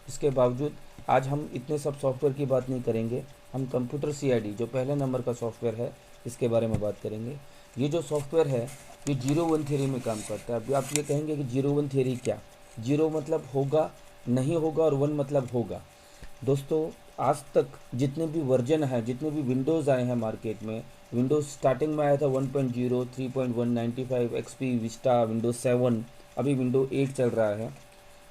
इसके बावजूद आज हम इतने सब सॉफ्टवेयर की बात नहीं करेंगे। हम कंप्यूटर CID जो पहले नंबर का सॉफ्टवेयर है इसके बारे में बात करेंगे। ये जो सॉफ्टवेयर है ये 0-1 थ्योरी में काम करता है। अभी आप ये कहेंगे कि 0-1 थ्योरी क्या? 0 मतलब होगा, नहीं होगा, और 1 मतलब होगा। दोस्तों, आज तक जितने भी वर्जन है, जितने भी विंडोज़ आए हैं मार्केट में, विंडोज़ स्टार्टिंग में आया था 1.0, 3.1, 95, XP, विस्टा, विंडोज़ 7, अभी विंडो 8 चल रहा है।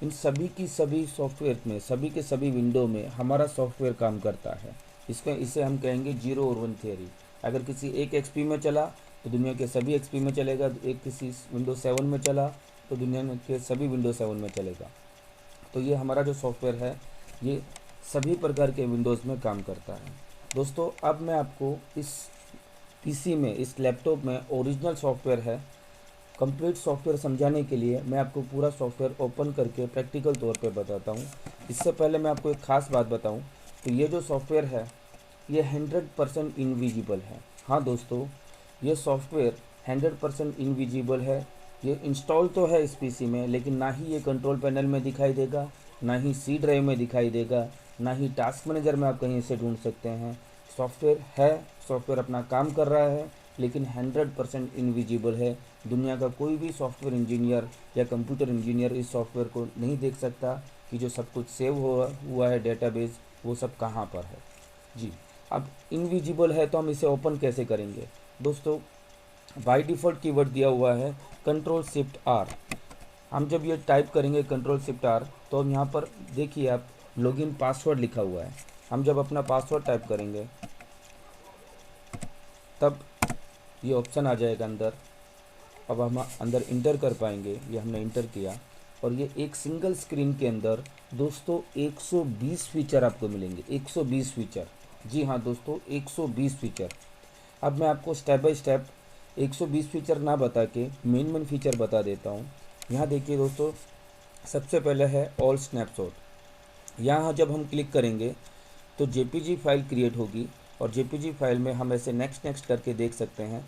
इन सभी की सभी सॉफ्टवेयर में, सभी के सभी विंडो में हमारा सॉफ्टवेयर काम करता है। इसे हम कहेंगे 0 और 1 थियरी। अगर किसी एक XP में चला तो दुनिया के सभी XP में चलेगा, एक किसी विंडो 7 में चला तो दुनिया के सभी विंडो 7 में चलेगा। तो ये हमारा जो सॉफ्टवेयर है ये सभी प्रकार के विंडोज़ में काम करता है। दोस्तों, अब मैं आपको इस PC में, इस लैपटॉप में ओरिजिनल सॉफ्टवेयर है, कंप्लीट सॉफ्टवेयर समझाने के लिए मैं आपको पूरा सॉफ्टवेयर ओपन करके प्रैक्टिकल तौर पे बताता हूँ। इससे पहले मैं आपको एक ख़ास बात बताऊँ तो ये जो सॉफ्टवेयर है ये 100% इनविजिबल है। हाँ दोस्तों, ये सॉफ्टवेयर 100% इनविजिबल है। ये इंस्टॉल तो है इस PC में, लेकिन ना ही ये कंट्रोल पैनल में दिखाई देगा, ना ही C ड्राइव में दिखाई देगा, ना ही टास्क मैनेजर में आप कहीं इसे ढूंढ सकते हैं। सॉफ्टवेयर है, सॉफ्टवेयर अपना काम कर रहा है, लेकिन 100% इनविजिबल है। दुनिया का कोई भी सॉफ्टवेयर इंजीनियर या कंप्यूटर इंजीनियर इस सॉफ्टवेयर को नहीं देख सकता कि जो सब कुछ सेव हुआ है डेटाबेस, वो सब कहाँ पर है। जी, अब इनविजिबल है तो हम इसे ओपन कैसे करेंगे? दोस्तों, बाय डिफ़ॉल्ट कीवर्ड दिया हुआ है Ctrl+Shift+R। हम जब ये टाइप करेंगे Ctrl+Shift+R तो हम यहाँ पर देखिए आप लॉगिन पासवर्ड लिखा हुआ है। हम जब अपना पासवर्ड टाइप करेंगे तब ये ऑप्शन आ जाएगा अंदर। अब हम अंदर इंटर कर पाएंगे। ये हमने इंटर किया और ये एक सिंगल स्क्रीन के अंदर दोस्तों 120 फीचर आपको मिलेंगे। 120 फीचर, जी हाँ दोस्तों, 120 फीचर। अब मैं आपको स्टेप बाय स्टेप 120 फीचर ना बता के मेन फीचर बता देता हूँ। यहाँ देखिए दोस्तों, सबसे पहले है ऑल स्नैपशॉट। यहाँ जब हम क्लिक करेंगे तो JPG फाइल क्रिएट होगी और JPG फाइल में हम ऐसे नेक्स्ट नेक्स्ट करके देख सकते हैं।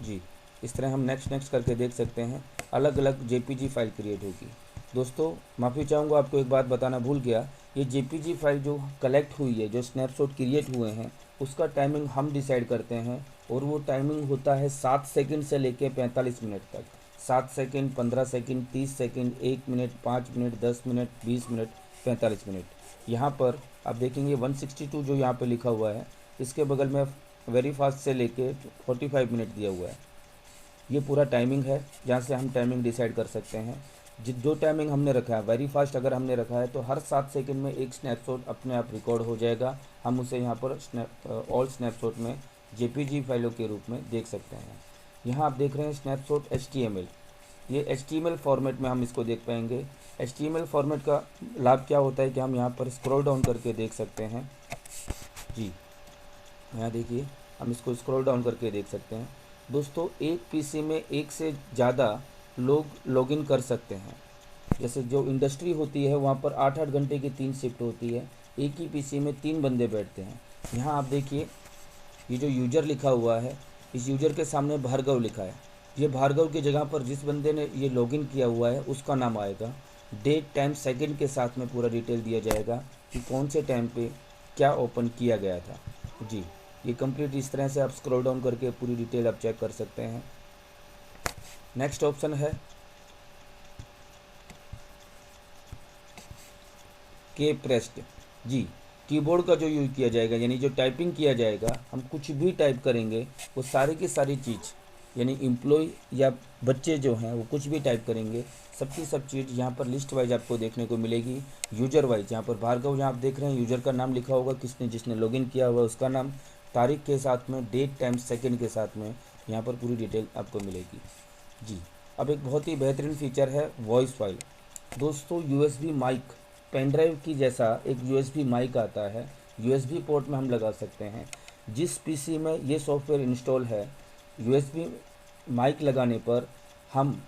जी, इस तरह हम नेक्स्ट नेक्स्ट करके देख सकते हैं, अलग अलग JPG फाइल क्रिएट होगी। दोस्तों, माफ़ी चाहूँगा, आपको एक बात बताना भूल गया। ये JPG फाइल जो कलेक्ट हुई है, जो स्नैपशॉट क्रिएट हुए हैं, उसका टाइमिंग हम डिसाइड करते हैं और वो टाइमिंग होता है 7 सेकंड से लेकर 45 मिनट तक। 7 second, 15 second, 30 second, 1 minute, 5 minute, 10 minute, 20 minute, 45 minute. यहाँ पर आप देखेंगे 162 जो यहाँ पे लिखा हुआ है, इसके बगल में वेरी फास्ट से लेके 45 मिनट दिया हुआ है। ये पूरा टाइमिंग है जहाँ से हम टाइमिंग डिसाइड कर सकते हैं। जो टाइमिंग हमने रखा है, वेरी फास्ट अगर हमने रखा है तो हर 7 सेकंड में एक स्नैपशॉट अपने आप रिकॉर्ड हो जाएगा। हम उसे यहाँ पर ऑल स्नैपशॉट में JPG फाइलों के रूप में देख सकते हैं। यहाँ आप देख रहे हैं स्नैपशॉट HTML। ये HTML फॉर्मेट में हम इसको देख पाएंगे। HTML फॉर्मेट का लाभ क्या होता है कि हम यहाँ पर स्क्रॉल डाउन करके देख सकते हैं। जी, यहाँ देखिए, हम इसको स्क्रॉल डाउन करके देख सकते हैं। दोस्तों, एक PC में एक से ज़्यादा लोग लॉगिन कर सकते हैं। जैसे जो इंडस्ट्री होती है वहाँ पर 8-8 घंटे की 3 शिफ्ट होती है, एक ही PC में 3 बंदे बैठते हैं। यहाँ आप देखिए, ये जो यूज़र लिखा हुआ है, इस यूज़र के सामने भार्गव लिखा है। ये भार्गव की जगह पर जिस बंदे ने ये लॉगिन किया हुआ है उसका नाम आएगा। डेट, टाइम, सेकंड के साथ में पूरा डिटेल दिया जाएगा कि कौन से टाइम पे क्या ओपन किया गया था। जी, ये कंप्लीट इस तरह से आप स्क्रॉल डाउन करके पूरी डिटेल आप चेक कर सकते हैं। नेक्स्ट ऑप्शन है के प्रेस्ड। जी, कीबोर्ड का जो यूज़ किया जाएगा, यानी जो टाइपिंग किया जाएगा, हम कुछ भी टाइप करेंगे वो सारी की सारी चीज़, यानी एम्प्लॉय या बच्चे जो हैं वो कुछ भी टाइप करेंगे, सबकी सब चीज़ यहाँ पर लिस्ट वाइज आपको देखने को मिलेगी। यूज़र वाइज यहाँ पर भार्गव, जहाँ आप देख रहे हैं यूज़र का नाम लिखा होगा, जिसने लॉगिन किया हुआ उसका नाम, तारीख के साथ में, डेट, टाइम, सेकंड के साथ में यहाँ पर पूरी डिटेल आपको मिलेगी। जी, अब एक बहुत ही बेहतरीन फीचर है वॉइस फाइल। दोस्तों, USB माइक, पेन ड्राइव की जैसा एक USB माइक आता है, USB पोर्ट में हम लगा सकते हैं। जिस PC में ये सॉफ्टवेयर इंस्टॉल है, USB माइक लगाने पर हम,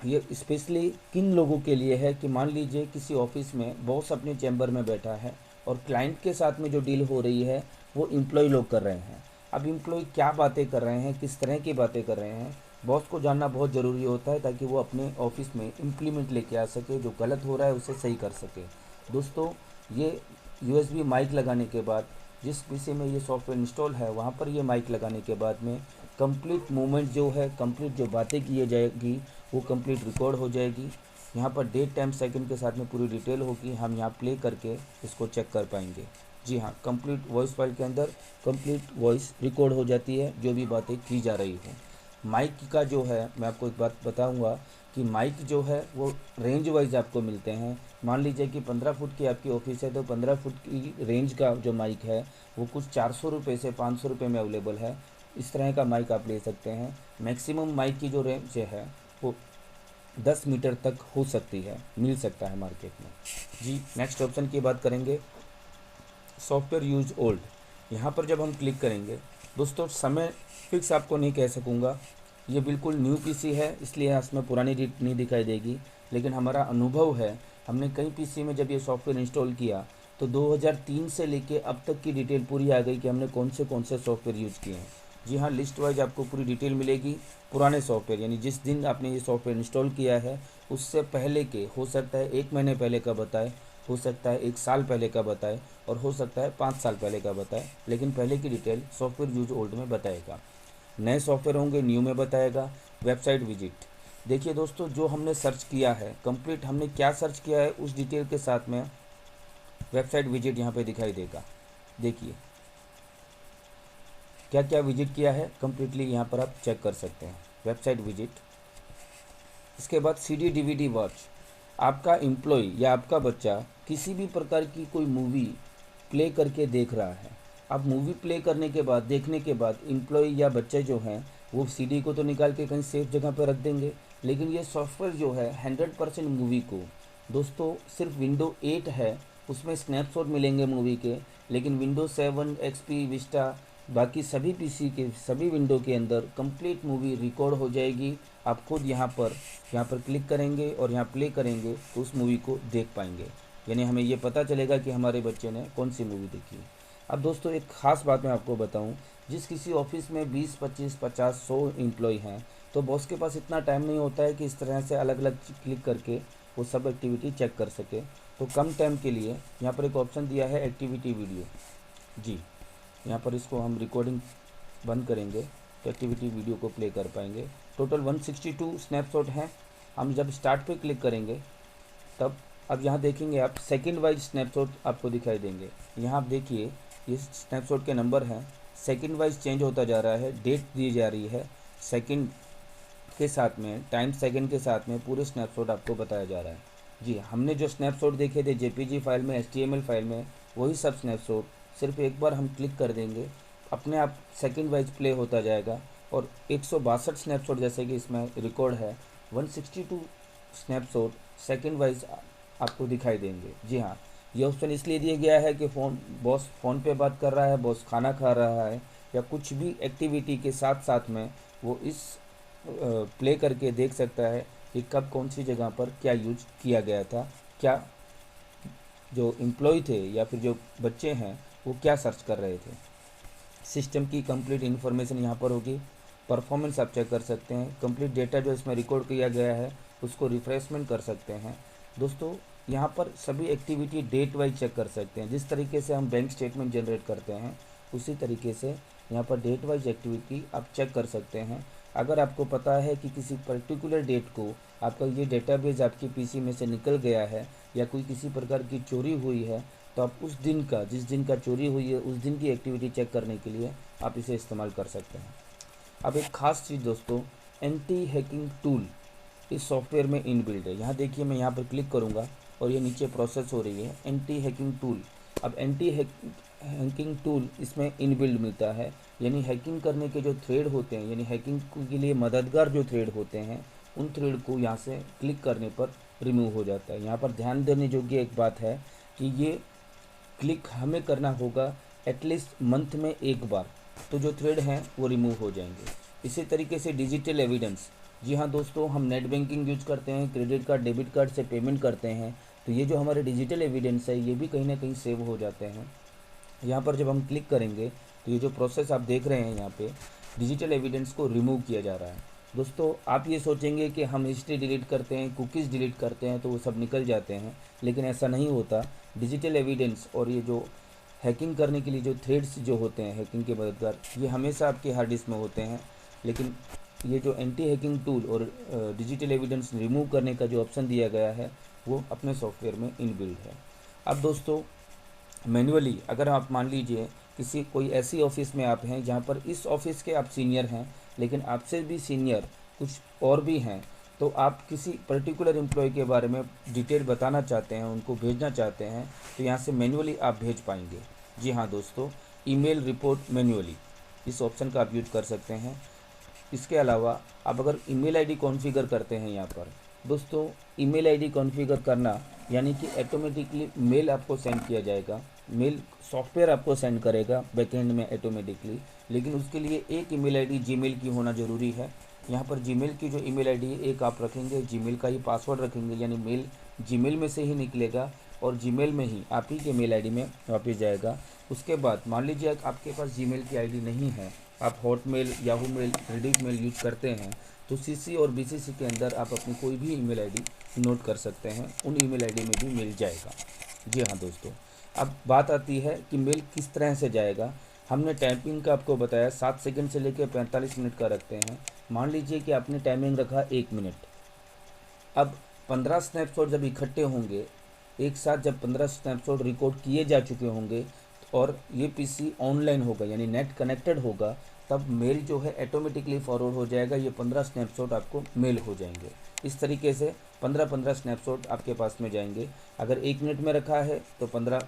ये स्पेशली किन लोगों के लिए है कि मान लीजिए किसी ऑफिस में बॉस अपने चैम्बर में बैठा है और क्लाइंट के साथ में जो डील हो रही है वो एम्प्लॉय लोग कर रहे हैं। अब एम्प्लॉय क्या बातें कर रहे हैं, किस तरह की बातें कर रहे हैं, बॉस को जानना बहुत ज़रूरी होता है ताकि वो अपने ऑफिस में इम्प्लीमेंट लेके आ सके, जो गलत हो रहा है उसे सही कर सके। दोस्तों, ये यूएसबी माइक लगाने के बाद, जिस पीसी में ये सॉफ्टवेयर इंस्टॉल है वहाँ पर ये माइक लगाने के बाद में कंप्लीट मूवमेंट जो है, कंप्लीट जो बातें की जाएगी वो कंप्लीट रिकॉर्ड हो जाएगी। यहाँ पर डेट टाइम सेकंड के साथ में पूरी डिटेल होगी, हम यहाँ प्ले करके इसको चेक कर पाएंगे। जी हाँ, कंप्लीट वॉइस फाइल के अंदर कंप्लीट वॉइस रिकॉर्ड हो जाती है, जो भी बातें की जा रही हो। माइक का जो है, मैं आपको एक बात बताऊंगा कि माइक जो है वो रेंज वाइज आपको मिलते हैं। मान लीजिए कि 15 फुट की आपकी ऑफिस है, तो 15 फुट की रेंज का जो माइक है वो कुछ 400 रुपये से 500 रुपये में अवेलेबल है। इस तरह का माइक आप ले सकते हैं। मैक्सिमम माइक की जो रेंज है वो 10 मीटर तक हो सकती है, मिल सकता है मार्केट में। जी, नेक्स्ट ऑप्शन की बात करेंगे, सॉफ्टवेयर यूज ओल्ड। यहाँ पर जब हम क्लिक करेंगे, दोस्तों समय फिक्स आपको नहीं कह सकूँगा, ये बिल्कुल न्यू पीसी है इसलिए इसमें पुरानी डेट नहीं दिखाई देगी, लेकिन हमारा अनुभव है, हमने कई पीसी में जब ये सॉफ्टवेयर इंस्टॉल किया तो 2003 से लेके अब तक की डिटेल पूरी आ गई कि हमने कौन से सॉफ्टवेयर यूज़ किए हैं। जी हाँ, लिस्ट वाइज आपको पूरी डिटेल मिलेगी। पुराने सॉफ्टवेयर यानी जिस दिन आपने ये सॉफ्टवेयर इंस्टॉल किया है उससे पहले के, हो सकता है 1 महीने पहले का बताए, हो सकता है 1 साल पहले का बताए, और हो सकता है 5 साल पहले का बताए, लेकिन पहले की डिटेल सॉफ्टवेयर यूज ओल्ड में बताएगा। नए सॉफ्टवेयर होंगे न्यू में बताएगा। वेबसाइट विजिट, देखिए दोस्तों, जो हमने सर्च किया है कंप्लीट, हमने क्या सर्च किया है उस डिटेल के साथ में वेबसाइट विजिट यहाँ पे दिखाई देगा। देखिए क्या क्या विजिट किया है कंप्लीटली यहाँ पर आप चेक कर सकते हैं, वेबसाइट विजिट। इसके बाद सीडी डीवीडी वॉच, आपका एम्प्लॉय या आपका बच्चा किसी भी प्रकार की कोई मूवी प्ले करके देख रहा है, अब मूवी प्ले करने के बाद, देखने के बाद एम्प्लॉय या बच्चे जो हैं वो सीडी को तो निकाल के कहीं सेफ जगह पर रख देंगे, लेकिन ये सॉफ्टवेयर जो है 100% मूवी को, दोस्तों सिर्फ विंडो 8 है उसमें स्नैपशॉट मिलेंगे मूवी के, लेकिन विंडो 7 एक्सपी विस्टा बाकी सभी पीसी के सभी विंडो के अंदर कंप्लीट मूवी रिकॉर्ड हो जाएगी। आप खुद यहाँ पर क्लिक करेंगे और यहाँ प्ले करेंगे तो उस मूवी को देख पाएंगे, यानी हमें ये पता चलेगा कि हमारे बच्चे ने कौन सी मूवी देखी है। अब दोस्तों एक ख़ास बात मैं आपको बताऊं, जिस किसी ऑफिस में 20, 25, 50, 100 एम्प्लॉय हैं तो बॉस के पास इतना टाइम नहीं होता है कि इस तरह से अलग अलग क्लिक करके वो सब एक्टिविटी चेक कर सके। तो कम टाइम के लिए यहाँ पर एक ऑप्शन दिया है एक्टिविटी वीडियो। जी, यहाँ पर इसको हम रिकॉर्डिंग बंद करेंगे तो एक्टिविटी वीडियो को प्ले कर पाएंगे। टोटल 162 स्नैपशॉट हैं। हम जब स्टार्ट पे क्लिक करेंगे तब अब यहाँ देखेंगे आप सेकंड वाइज स्नैपशॉट आपको दिखाई देंगे। यहाँ आप देखिए ये स्नैपशॉट के नंबर हैं, सेकंड वाइज चेंज होता जा रहा है, डेट दी जा रही है सेकंड के साथ में, टाइम सेकंड के साथ में पूरे स्नैपशॉट आपको बताया जा रहा है। जी, हमने जो स्नैपशॉट देखे थे जेपीजी फाइल में, एचटीएमएल फाइल में, वही सब स्नैपशॉट सिर्फ एक बार हम क्लिक कर देंगे अपने आप सेकंड वाइज प्ले होता जाएगा। और 162 स्नैपशॉट जैसे कि इसमें रिकॉर्ड है, 162 स्नैपशॉट सेकंड वाइज आपको दिखाई देंगे। जी हाँ, ये ऑप्शन इसलिए दिया गया है कि बॉस फ़ोन पे बात कर रहा है, बॉस खाना खा रहा है, या कुछ भी एक्टिविटी के साथ साथ में वो इस प्ले करके देख सकता है कि कब कौन सी जगह पर क्या यूज किया गया था, क्या जो एम्प्लॉय थे या फिर जो बच्चे हैं वो क्या सर्च कर रहे थे। सिस्टम की कंप्लीट इन्फॉर्मेशन यहाँ पर होगी। परफॉर्मेंस आप चेक कर सकते हैं, कंप्लीट डेटा जो इसमें रिकॉर्ड किया गया है उसको रिफ्रेशमेंट कर सकते हैं। दोस्तों यहाँ पर सभी एक्टिविटी डेट वाइज चेक कर सकते हैं, जिस तरीके से हम बैंक स्टेटमेंट जनरेट करते हैं उसी तरीके से यहाँ पर डेट वाइज एक्टिविटी आप चेक कर सकते हैं। अगर आपको पता है कि किसी पर्टिकुलर डेट को आपका ये डेटाबेस आपके पीसी में से निकल गया है या कोई किसी प्रकार की चोरी हुई है, तो आप उस दिन का, जिस दिन का चोरी हुई है उस दिन की एक्टिविटी चेक करने के लिए आप इसे इस्तेमाल कर सकते हैं। अब एक ख़ास चीज़ दोस्तों, एंटी हैकिंग टूल इस सॉफ्टवेयर में इनबिल्ट है। यहाँ देखिए मैं यहाँ पर क्लिक करूँगा और ये नीचे प्रोसेस हो रही है एंटी हैकिंग टूल। अब एंटी हैकिंग टूल इसमें इनबिल्ट मिलता है, यानी हैकिंग करने के जो थ्रेड होते हैं, यानी हैकिंग के लिए मददगार जो थ्रेड होते हैं उन थ्रेड को यहाँ से क्लिक करने पर रिमूव हो जाता है। यहाँ पर ध्यान देने योग्य एक बात है कि ये क्लिक हमें करना होगा एटलीस्ट मंथ में एक बार, तो जो थ्रेड हैं वो रिमूव हो जाएंगे। इसी तरीके से डिजिटल एविडेंस, जी हाँ दोस्तों, हम नेट बैंकिंग यूज करते हैं, क्रेडिट कार्ड, डेबिट कार्ड से पेमेंट करते हैं, तो ये जो हमारे डिजिटल एविडेंस है ये भी कहीं ना कहीं सेव हो जाते हैं। यहाँ पर जब हम क्लिक करेंगे तो ये जो प्रोसेस आप देख रहे हैं यहाँ पे डिजिटल एविडेंस को रिमूव किया जा रहा है। दोस्तों आप ये सोचेंगे कि हम हिस्ट्री डिलीट करते हैं, कुकीज़ डिलीट करते हैं तो वो सब निकल जाते हैं, लेकिन ऐसा नहीं होता। डिजिटल एविडेंस और ये जो हैकिंग करने के लिए जो थ्रेड्स जो होते हैं हैकिंग के मददगार, ये हमेशा आपके हार्ड डिस्क में होते हैं, लेकिन ये जो एंटी हैकिंग टूल और डिजिटल एविडेंस रिमूव करने का जो ऑप्शन दिया गया है वो अपने सॉफ्टवेयर में इनबिल्ट है। अब दोस्तों मैन्युअली अगर आप मान लीजिए किसी कोई ऐसी ऑफिस में आप हैं जहाँ पर इस ऑफिस के आप सीनियर हैं, लेकिन आपसे भी सीनियर कुछ और भी हैं, तो आप किसी पर्टिकुलर एम्प्लॉय के बारे में डिटेल बताना चाहते हैं, उनको भेजना चाहते हैं, तो यहाँ से मैन्युअली आप भेज पाएंगे। जी हाँ दोस्तों, ईमेल रिपोर्ट मैन्युअली, इस ऑप्शन का आप यूज कर सकते हैं। इसके अलावा आप अगर ईमेल आईडी कॉन्फ़िगर करते हैं यहाँ पर दोस्तों, ईमेल आईडी कॉन्फ़िगर करना यानी कि ऑटोमेटिकली मेल आपको सेंड किया जाएगा, मेल सॉफ्टवेयर आपको सेंड करेगा बैकएंड में ऑटोमेटिकली, लेकिन उसके लिए एक ईमेल आईडी जीमेल की होना ज़रूरी है। यहाँ पर जीमेल की जो ईमेल आईडी है एक आप रखेंगे, जीमेल का ही पासवर्ड रखेंगे, यानी मेल जीमेल में से ही निकलेगा और जीमेल में ही आप ही के मेल आईडी में वापस जाएगा। उसके बाद मान लीजिए आपके पास जीमेल की आईडी नहीं है, आप Hotmail, Yahoo mail, Reddit mail use करते हैं, तो सीसी और बीसीसी के अंदर आप अपनी कोई भी ईमेल आईडी नोट कर सकते हैं, उन ईमेल आईडी में भी मिल जाएगा। जी हाँ दोस्तों, अब बात आती है कि मेल किस तरह से जाएगा। हमने टाइपिंग का आपको बताया 7 सेकंड से लेकर 45 मिनट का रखते हैं। मान लीजिए कि आपने टाइमिंग रखा 1 मिनट। अब 15 स्नैपशॉट जब इकट्ठे होंगे, एक साथ जब 15 स्नैपशॉट रिकॉर्ड किए जा चुके होंगे और ये पीसी ऑनलाइन होगा यानी नेट कनेक्टेड होगा, तब मेल जो है ऑटोमेटिकली फॉरवर्ड हो जाएगा। ये 15 स्नैपशॉट आपको मेल हो जाएंगे। इस तरीके से 15-15 स्नैपशॉट आपके पास में जाएंगे। अगर 1 मिनट में रखा है तो 15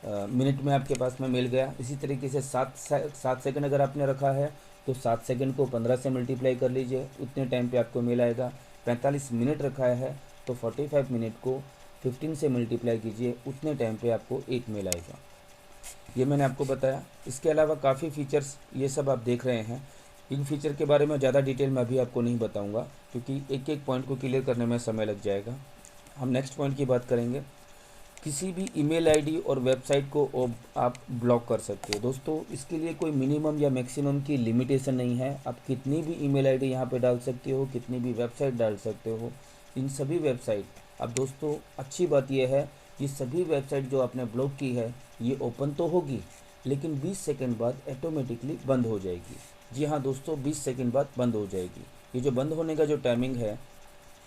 मिनट में आपके पास में मेल गया। इसी तरीके से 7 सेकंड अगर आपने रखा है तो 7 सेकंड को 15 से मल्टीप्लाई कर लीजिए, उतने टाइम पे आपको मेल आएगा। 45 मिनट रखा है तो 45 मिनट को 15 से मल्टीप्लाई कीजिए, उतने टाइम पे आपको एक मेल आएगा। ये मैंने आपको बताया। इसके अलावा काफ़ी फ़ीचर्स ये सब आप देख रहे हैं। इन फीचर के बारे में ज़्यादा डिटेल में अभी आपको नहीं बताऊंगा, क्योंकि एक एक पॉइंट को क्लियर करने में समय लग जाएगा। हम नेक्स्ट पॉइंट की बात करेंगे। किसी भी ईमेल आईडी और वेबसाइट को आप ब्लॉक कर सकते हो। दोस्तों इसके लिए कोई मिनिमम या मैक्सिमम की लिमिटेशन नहीं है। आप कितनी भी ईमेल आईडी यहाँ पे डाल सकते हो, कितनी भी वेबसाइट डाल सकते हो। इन सभी वेबसाइट, अब दोस्तों अच्छी बात यह है, ये सभी वेबसाइट जो आपने ब्लॉक की है ये ओपन तो होगी, लेकिन 20 सेकंड बाद ऑटोमेटिकली बंद हो जाएगी। जी हाँ दोस्तों, 20 सेकंड बाद बंद हो जाएगी। ये जो बंद होने का जो टाइमिंग है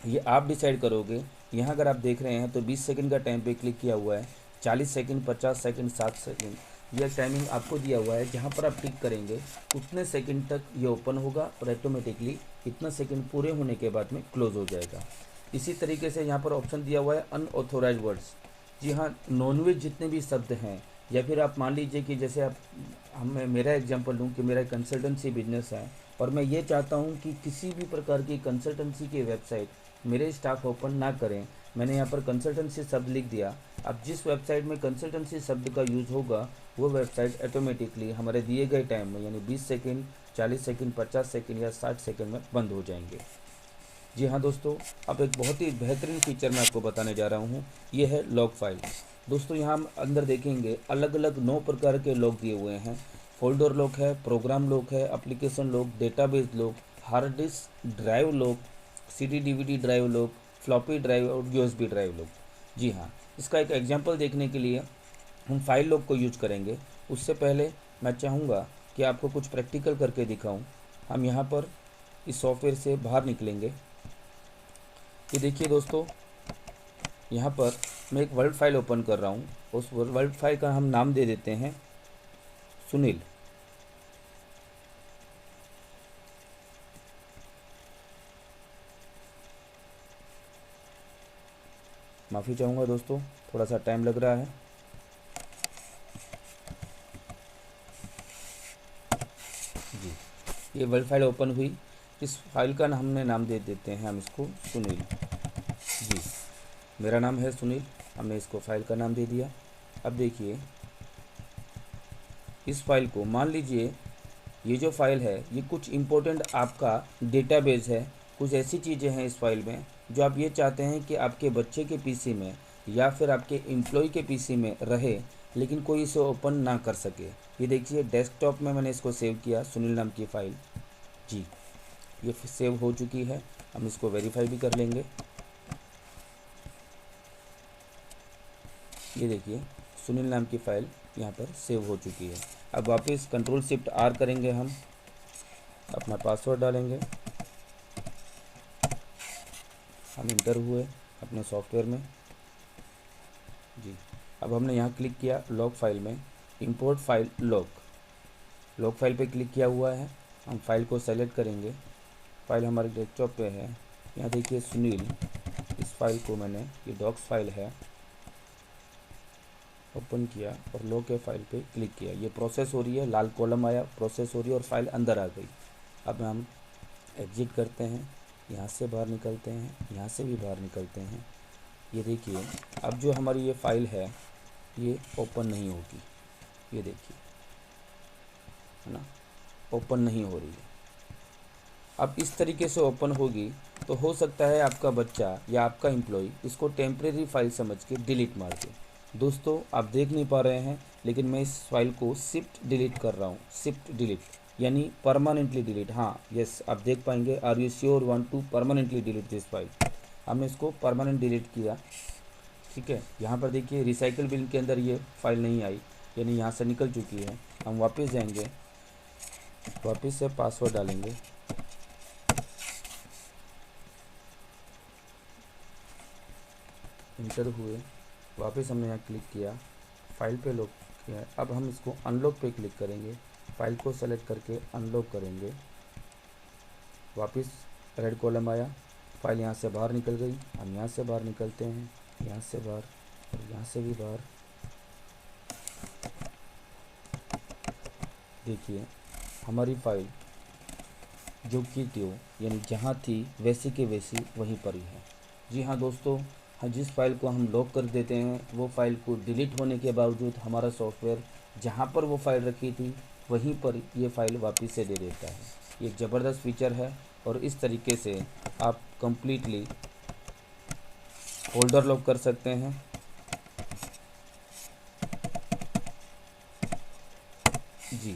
ये आप डिसाइड करोगे। यहाँ अगर आप देख रहे हैं तो 20 सेकंड का टाइम पे क्लिक किया हुआ है, 40 सेकंड, 50 सेकंड, 7 सेकंड, यह टाइमिंग आपको दिया हुआ है। जहाँ पर आप क्लिक करेंगे उतने सेकंड तक ये ओपन होगा और ऑटोमेटिकली इतना सेकंड पूरे होने के बाद में क्लोज हो जाएगा। इसी तरीके से यहाँ पर ऑप्शन दिया हुआ है अनऑथोराइज वर्ड्स। जी हाँ, नॉनवेज जितने भी शब्द हैं, या फिर आप मान लीजिए कि जैसे मेरा एग्जांपल लूँ कि मेरा कंसल्टेंसी बिजनेस है और मैं ये चाहता हूँ कि किसी भी प्रकार की कंसल्टेंसी की वेबसाइट मेरे स्टाफ ओपन ना करें। मैंने यहाँ पर कंसल्टेंसी शब्द लिख दिया। अब जिस वेबसाइट में कंसल्टेंसी शब्द का यूज़ होगा वो वेबसाइट ऑटोमेटिकली हमारे दिए गए टाइम में यानी 20 सेकंड, 40 सेकंड, 50 सेकंड या 60 सेकंड में बंद हो जाएंगे। जी हाँ दोस्तों, अब एक बहुत ही बेहतरीन फीचर मैं आपको बताने जा रहा हूँ, ये है लॉग फाइल। दोस्तों यहाँ हम अंदर देखेंगे अलग अलग 9 प्रकार के लॉग दिए हुए हैं। फोल्डर लॉक है, प्रोग्राम लॉक है, application lock, database lock, hard disk drive lock, CD DVD drive lock, floppy drive और USB ड्राइव लॉक। जी हाँ, इसका एक एग्जांपल देखने के लिए हम फाइल लॉक को यूज करेंगे। उससे पहले मैं चाहूँगा कि आपको कुछ प्रैक्टिकल करके दिखाऊं। हम यहाँ पर इस सॉफ्टवेयर से बाहर निकलेंगे। ये देखिए दोस्तों, यहाँ पर मैं एक वर्ड फाइल ओपन कर रहा हूँ। उस वर्ड फाइल का हम नाम दे देते हैं सुनील। माफ़ी चाहूँगा दोस्तों, थोड़ा सा टाइम लग रहा है। जी, ये वर्ड फाइल ओपन हुई। इस फाइल का हमने नाम दे देते हैं हम इसको सुनील। जी, मेरा नाम है सुनील, हमने इसको फाइल का नाम दे दिया। अब देखिए इस फाइल को, मान लीजिए ये जो फाइल है ये कुछ इम्पोर्टेंट आपका डेटाबेस है, कुछ ऐसी चीज़ें हैं इस फाइल में जो आप ये चाहते हैं कि आपके बच्चे के पीसी में या फिर आपके एम्प्लॉय के पीसी में रहे, लेकिन कोई इसे ओपन ना कर सके। ये देखिए डेस्कटॉप में मैंने इसको सेव किया, सुनील नाम की फ़ाइल। जी, ये सेव हो चुकी है। हम इसको वेरीफाई भी कर लेंगे। ये देखिए सुनील नाम की फ़ाइल यहाँ पर सेव हो चुकी है। अब वापस Ctrl+Shift+R करेंगे, हम अपना पासवर्ड डालेंगे, हम इंटर हुए अपने सॉफ्टवेयर में जी। अब हमने यहाँ क्लिक किया लॉग फाइल में, इंपोर्ट फाइल लॉग फाइल पे क्लिक किया हुआ है। हम फाइल को सेलेक्ट करेंगे, फाइल हमारे डेस्कटॉप पे है। यहाँ देखिए सुनील, इस फाइल को मैंने, ये डॉक्स फाइल है, ओपन किया और लॉग के फाइल पे क्लिक किया। ये प्रोसेस हो रही है, लाल कॉलम आया, प्रोसेस हो रही है और फाइल अंदर आ गई। अब हम एग्जिट करते हैं, यहाँ से बाहर निकलते हैं, यहाँ से भी बाहर निकलते हैं। ये देखिए अब जो हमारी ये फाइल है ये ओपन नहीं होगी, ये देखिए है ना, ओपन नहीं हो रही है। अब इस तरीके से ओपन होगी तो हो सकता है आपका बच्चा या आपका एम्प्लॉय इसको टेम्परेरी फाइल समझ के डिलीट मार दे। दोस्तों आप देख नहीं पा रहे हैं लेकिन मैं इस फाइल को शिफ्ट डिलीट कर रहा हूँ, शिफ्ट डिलीट यानी परमानेंटली डिलीट। हाँ यस, आप देख पाएंगे, are you sure want to permanently delete this file. हमने इसको परमानेंट डिलीट किया, ठीक है। यहाँ पर देखिए रिसाइकल बिन के अंदर ये फाइल नहीं आई, यानी यहाँ से निकल चुकी है। हम वापस जाएंगे, वापस से पासवर्ड डालेंगे, इंटर हुए, वापस हमने यहाँ क्लिक किया, फाइल पे लॉक किया। अब हम इसको अनलॉक पे क्लिक करेंगे, फाइल को सेलेक्ट करके अनलॉक करेंगे। वापस रेड कॉलम आया, फाइल यहाँ से बाहर निकल गई। हम यहाँ से बाहर निकलते हैं, यहाँ से बाहर और यहाँ से भी बाहर। देखिए हमारी फाइल जो की थी यानी जहाँ थी वैसी के वैसी वहीं पर ही है। जी हाँ दोस्तों, हाँ जिस फाइल को हम लॉक कर देते हैं वो फाइल को डिलीट होने के बावजूद हमारा सॉफ्टवेयर जहाँ पर वो फाइल रखी थी वहीं पर ये फाइल वापस से दे देता है। ये एक ज़बरदस्त फीचर है और इस तरीके से आप कंप्लीटली फोल्डर लॉक कर सकते हैं। जी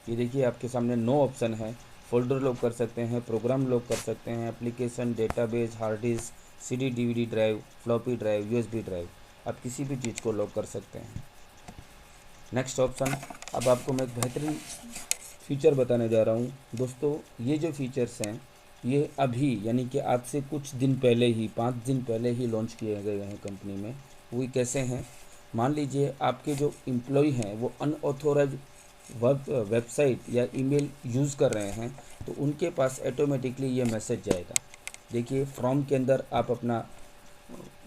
ये देखिए आपके सामने 9 ऑप्शन है। फोल्डर लॉक कर सकते हैं, प्रोग्राम लॉक कर सकते हैं, application, database, hard disk, CD DVD drive, floppy drive, USB drive, आप किसी भी चीज़ को लॉक कर सकते हैं। नेक्स्ट ऑप्शन, अब आपको मैं एक बेहतरीन फीचर बताने जा रहा हूँ। दोस्तों ये जो फीचर्स हैं ये अभी यानी कि आज से कुछ दिन पहले ही, 5 दिन पहले ही लॉन्च किए गए हैं कंपनी में। वो कैसे हैं, मान लीजिए आपके जो एम्प्लॉय हैं वो अनऑथोराइज वेबसाइट या ईमेल यूज़ कर रहे हैं तो उनके पास ऑटोमेटिकली ये मैसेज जाएगा। देखिए फ्रॉम के अंदर आप अपना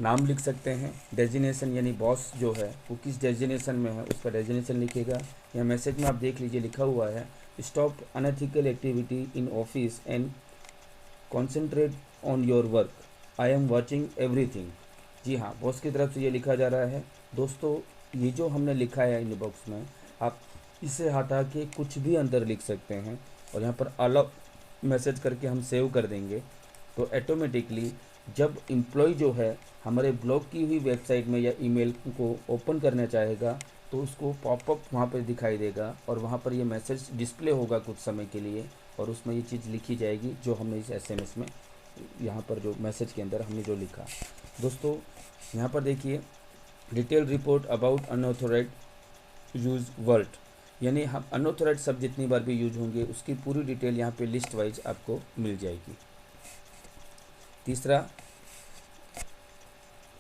नाम लिख सकते हैं, डेजिनेशन यानी बॉस जो है वो किस डेजिनेशन में है उसका डेजिनेशन लिखेगा। या मैसेज में आप देख लीजिए लिखा हुआ है, stop unethical activity in office and concentrate on your work, I am watching everything. जी हाँ, बॉस की तरफ से ये लिखा जा रहा है। दोस्तों ये जो हमने लिखा है इन बॉक्स में, आप इसे हटा के कुछ भी अंदर लिख सकते हैं और यहाँ पर अलाउ मैसेज करके हम सेव कर देंगे तो ऑटोमेटिकली जब एम्प्लॉय जो है हमारे ब्लॉक की हुई वेबसाइट में या ईमेल को ओपन करना चाहेगा तो उसको पॉपअप वहाँ पर दिखाई देगा और वहाँ पर ये मैसेज डिस्प्ले होगा कुछ समय के लिए और उसमें ये चीज़ लिखी जाएगी जो हमने इस एसएमएस में, यहाँ पर जो मैसेज के अंदर हमने जो लिखा। दोस्तों यहाँ पर देखिए detail report about unauthorise use word, यानी हम अनऑथोराइज शब्द जितनी बार भी यूज होंगे उसकी पूरी डिटेल यहाँ पे लिस्ट वाइज आपको मिल जाएगी। तीसरा,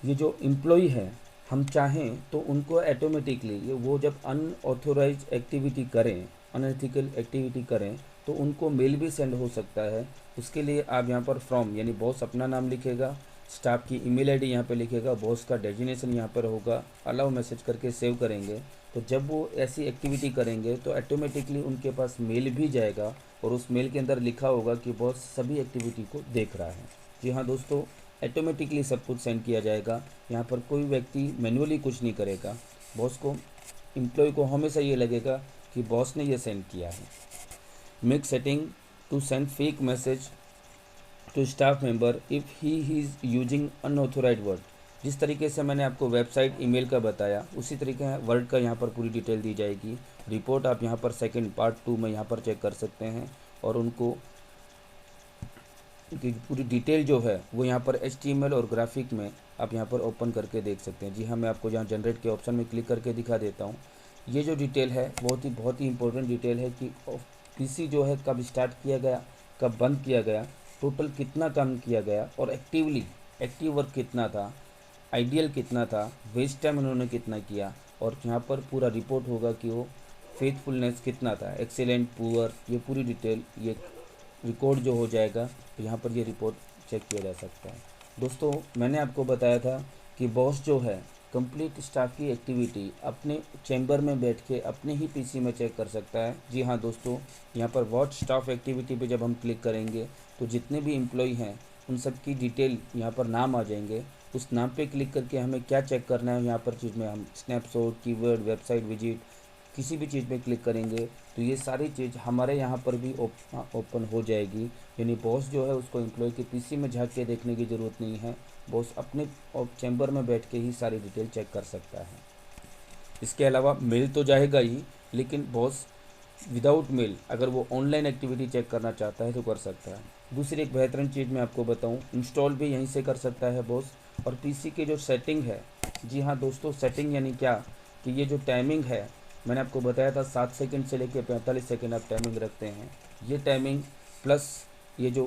ये जो एम्प्लॉय है हम चाहें तो उनको ऑटोमेटिकली ये वो जब अनऑथोराइज एक्टिविटी करें, अनएथिकल एक्टिविटी करें तो उनको मेल भी सेंड हो सकता है। उसके लिए आप यहाँ पर फ्रॉम यानी बॉस अपना नाम लिखेगा, स्टाफ की ईमेल आईडी यहाँ पे लिखेगा, बॉस का डेजिनेशन यहाँ पर होगा, अलाउ मैसेज करके सेव करेंगे तो जब वो ऐसी एक्टिविटी करेंगे तो ऑटोमेटिकली उनके पास मेल भी जाएगा और उस मेल के अंदर लिखा होगा कि बॉस सभी एक्टिविटी को देख रहा है। जी हाँ दोस्तों, ऑटोमेटिकली सब कुछ सेंड किया जाएगा। यहाँ पर कोई व्यक्ति मैन्युअली कुछ नहीं करेगा। बॉस को, एम्प्लॉय को हमेशा ये लगेगा कि बॉस ने ये सेंड किया है। Make setting to send fake message to staff member if he is using unauthorized word, जिस तरीके से मैंने आपको वेबसाइट ईमेल का बताया उसी तरीके वर्ड का यहाँ पर पूरी डिटेल दी जाएगी। रिपोर्ट आप यहाँ पर सेकंड पार्ट 2 में यहाँ पर चेक कर सकते हैं और उनको की पूरी डिटेल जो है वो यहाँ पर HTML और ग्राफिक में आप यहाँ पर ओपन करके देख सकते हैं। जी हाँ, मैं आपको यहाँ जनरेट के ऑप्शन में क्लिक करके दिखा देता हूँ। ये जो डिटेल है बहुत ही इंपॉर्टेंट डिटेल है कि पीसी जो है कब स्टार्ट किया गया, कब बंद किया गया, टोटल कितना काम किया गया और एक्टिव वर्क कितना था, आइडियल कितना था, वेस्ट टाइम उन्होंने कितना किया, और यहाँ पर पूरा रिपोर्ट होगा कि वो फेथफुलनेस कितना था, एक्सीलेंट, पुअर, ये पूरी डिटेल ये रिकॉर्ड जो हो जाएगा तो यहाँ पर ये रिपोर्ट चेक किया जा सकता है। दोस्तों, मैंने आपको बताया था कि बॉस जो है कंप्लीट स्टाफ की एक्टिविटी अपने चैम्बर में बैठ के अपने ही पीसी में चेक कर सकता है। जी हाँ दोस्तों, यहाँ पर वॉच स्टाफ एक्टिविटी पे जब हम क्लिक करेंगे तो जितने भी एम्प्लॉय हैं उन सब की डिटेल यहाँ पर नाम आ जाएंगे। उस नाम पे क्लिक करके हमें क्या चेक करना है, यहाँ पर चीज़ में हम स्नैपशॉट, कीवर्ड, वेबसाइट विजिट, किसी भी चीज़ पे क्लिक करेंगे तो ये सारी चीज़ हमारे यहाँ पर भी ओपन हो जाएगी। यानी बॉस जो है उसको एम्प्लॉय के पीसी में झाँक के देखने की ज़रूरत नहीं है, बॉस अपने चैम्बर में बैठ के ही सारी डिटेल चेक कर सकता है। इसके अलावा मेल तो जाएगा ही, लेकिन बॉस विदाउट मेल अगर वो ऑनलाइन एक्टिविटी चेक करना चाहता है तो कर सकता है। दूसरी एक बेहतरीन चीज़ मैं आपको बताऊं, इंस्टॉल भी यहीं से कर सकता है बॉस। और पीसी की जो सेटिंग है, जी हाँ दोस्तों, सेटिंग यानी क्या कि ये जो टाइमिंग है मैंने आपको बताया था 7 सेकंड से लेकर 45 सेकंड आप टाइमिंग रखते हैं। ये टाइमिंग प्लस ये जो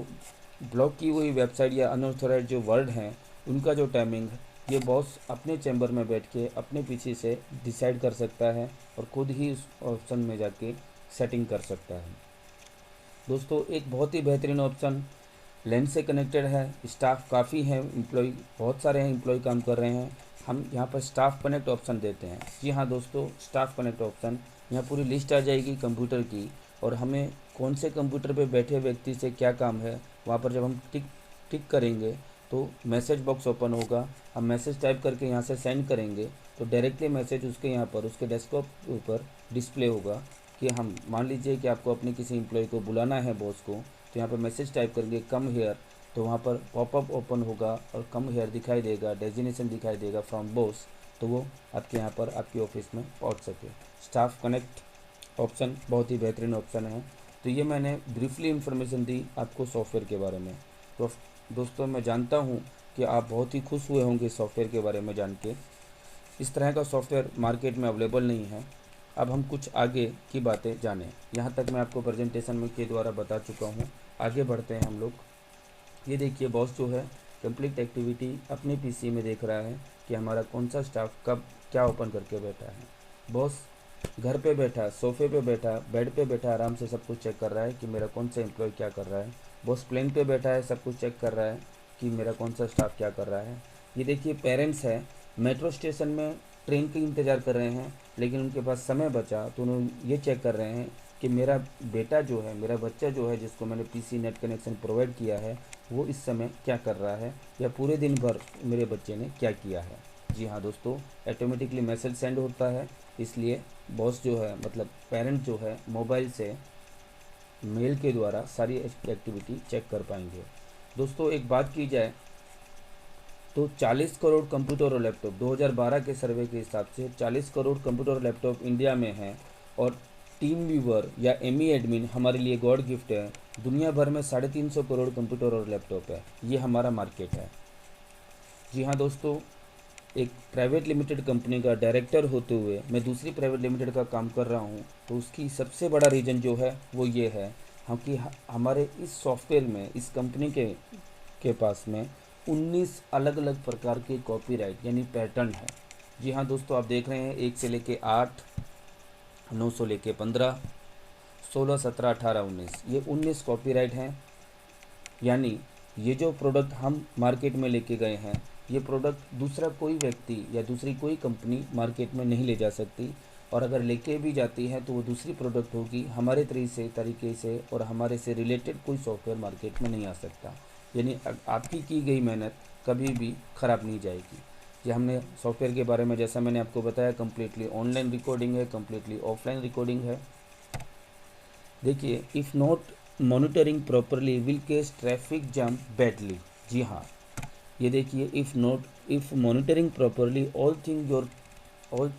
ब्लॉक की हुई वेबसाइट या अनऑथराइज्ड जो वर्ड हैं उनका जो टाइमिंग है, ये बॉस अपने चैम्बर में बैठ के अपने पीसी से डिसाइड कर सकता है और खुद ही उस ऑप्शन में जाके सेटिंग कर सकता है। दोस्तों, एक बहुत ही बेहतरीन ऑप्शन लैन से कनेक्टेड है। स्टाफ काफ़ी हैं, एम्प्लॉय बहुत सारे हैं, एम्प्लॉय काम कर रहे हैं। हम यहाँ पर स्टाफ कनेक्ट ऑप्शन देते हैं। जी हाँ दोस्तों, स्टाफ कनेक्ट ऑप्शन, यहाँ पूरी लिस्ट आ जाएगी कंप्यूटर की और हमें कौन से कंप्यूटर पे बैठे व्यक्ति से क्या काम है वहाँ पर जब हम टिक करेंगे तो मैसेज बॉक्स ओपन होगा। हम मैसेज टाइप करके यहाँ से सेंड करेंगे तो डायरेक्टली मैसेज उसके यहाँ पर उसके डेस्कटॉप के ऊपर डिस्प्ले होगा कि हम मान लीजिए कि आपको अपने किसी एम्प्लॉय को बुलाना है बॉस को, तो यहाँ पर मैसेज टाइप करेंगे कम हेयर, तो वहाँ पर पॉपअप ओपन होगा और कम हेयर दिखाई देगा, डेजिग्नेशन दिखाई देगा फ्रॉम बॉस, तो वो आपके यहाँ पर आपके ऑफिस में पहुँच सके। स्टाफ कनेक्ट ऑप्शन बहुत ही बेहतरीन ऑप्शन है। तो ये मैंने ब्रीफली इन्फॉर्मेशन दी आपको सॉफ्टवेयर के बारे में। तो दोस्तों, मैं जानता हूँ कि आप बहुत ही खुश हुए होंगे सॉफ्टवेयर के बारे में जान के। इस तरह का सॉफ्टवेयर मार्केट में अवेलेबल नहीं है। अब हम कुछ आगे की बातें जानें। यहाँ तक मैं आपको प्रेजेंटेशन में के द्वारा बता चुका हूँ। आगे बढ़ते हैं हम लोग। ये देखिए, बॉस जो है कंप्लीट एक्टिविटी अपने पीसी में देख रहा है कि हमारा कौन सा स्टाफ कब क्या ओपन करके बैठा है। बॉस घर पे बैठा, सोफे पे बैठा, बेड पे बैठा आराम से सब कुछ चेक कर रहा है कि मेरा कौन सा एम्प्लॉय क्या कर रहा है। बॉस प्लेन पे बैठा है, सब कुछ चेक कर रहा है कि मेरा कौन सा स्टाफ क्या कर रहा है। ये देखिए, पेरेंट्स हैं मेट्रो स्टेशन में ट्रेन का इंतज़ार कर रहे हैं, लेकिन उनके पास समय बचा तो उन्होंने ये चेक कर रहे हैं कि मेरा बेटा जो है, मेरा बच्चा जो है जिसको मैंने पीसी नेट कनेक्शन प्रोवाइड किया है वो इस समय क्या कर रहा है या पूरे दिन भर मेरे बच्चे ने क्या किया है। जी हाँ दोस्तों, ऑटोमेटिकली मैसेज सेंड होता है, इसलिए बॉस जो है मतलब पेरेंट जो है मोबाइल से मेल के द्वारा सारी एक्टिविटी चेक कर पाएंगे। दोस्तों, एक बात की जाए तो 40 करोड़ कंप्यूटर और लैपटॉप 2012 के सर्वे के हिसाब से 40 करोड़ कंप्यूटर और लैपटॉप इंडिया में हैं और टीम व्यूवर या एमी एडमिन हमारे लिए गॉड गिफ्ट है। दुनिया भर में 350 करोड़ कंप्यूटर और लैपटॉप है, ये हमारा मार्केट है। जी हाँ दोस्तों, एक प्राइवेट लिमिटेड कंपनी का डायरेक्टर होते हुए मैं दूसरी प्राइवेट लिमिटेड का काम कर रहा हूँ, तो उसकी सबसे बड़ा रीज़न जो है वो ये है हम कि हमारे इस सॉफ्टवेयर में, इस कंपनी के पास में 19 अलग अलग प्रकार के कॉपीराइट यानी पैटर्न है। जी हाँ दोस्तों, आप देख रहे हैं 1 से लेके 8, 9 से लेके 15, 16, 17, 18, 19, ये 19 कॉपीराइट हैं। यानी ये जो प्रोडक्ट हम मार्केट में लेके गए हैं, ये प्रोडक्ट दूसरा कोई व्यक्ति या दूसरी कोई कंपनी मार्केट में नहीं ले जा सकती, और अगर लेके भी जाती है तो वो दूसरी प्रोडक्ट होगी हमारे तरीके से, और हमारे से रिलेटेड कोई सॉफ्टवेयर मार्केट में नहीं आ सकता। यानी आपकी की गई मेहनत कभी भी ख़राब नहीं जाएगी। ये हमने सॉफ्टवेयर के बारे में जैसा मैंने आपको बताया, कम्प्लीटली ऑनलाइन रिकॉर्डिंग है, कम्प्लीटली ऑफलाइन रिकॉर्डिंग है। देखिए, if not monitoring properly will cause traffic jam badly. जी हाँ, ये देखिए, if monitoring properly all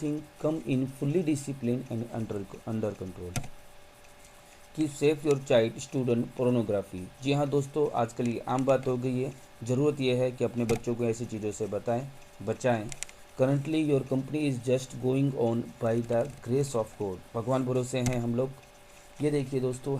thing come in fully discipline and under control. Keep safe your child student pornography. जी हाँ दोस्तों, आजकल ये आम बात हो गई है। ज़रूरत यह है कि अपने बच्चों को ऐसी चीज़ों से बचाएं। Currently your company is just going on by the grace of God. भगवान भरोसे हैं हम लोग। ये देखिए दोस्तों,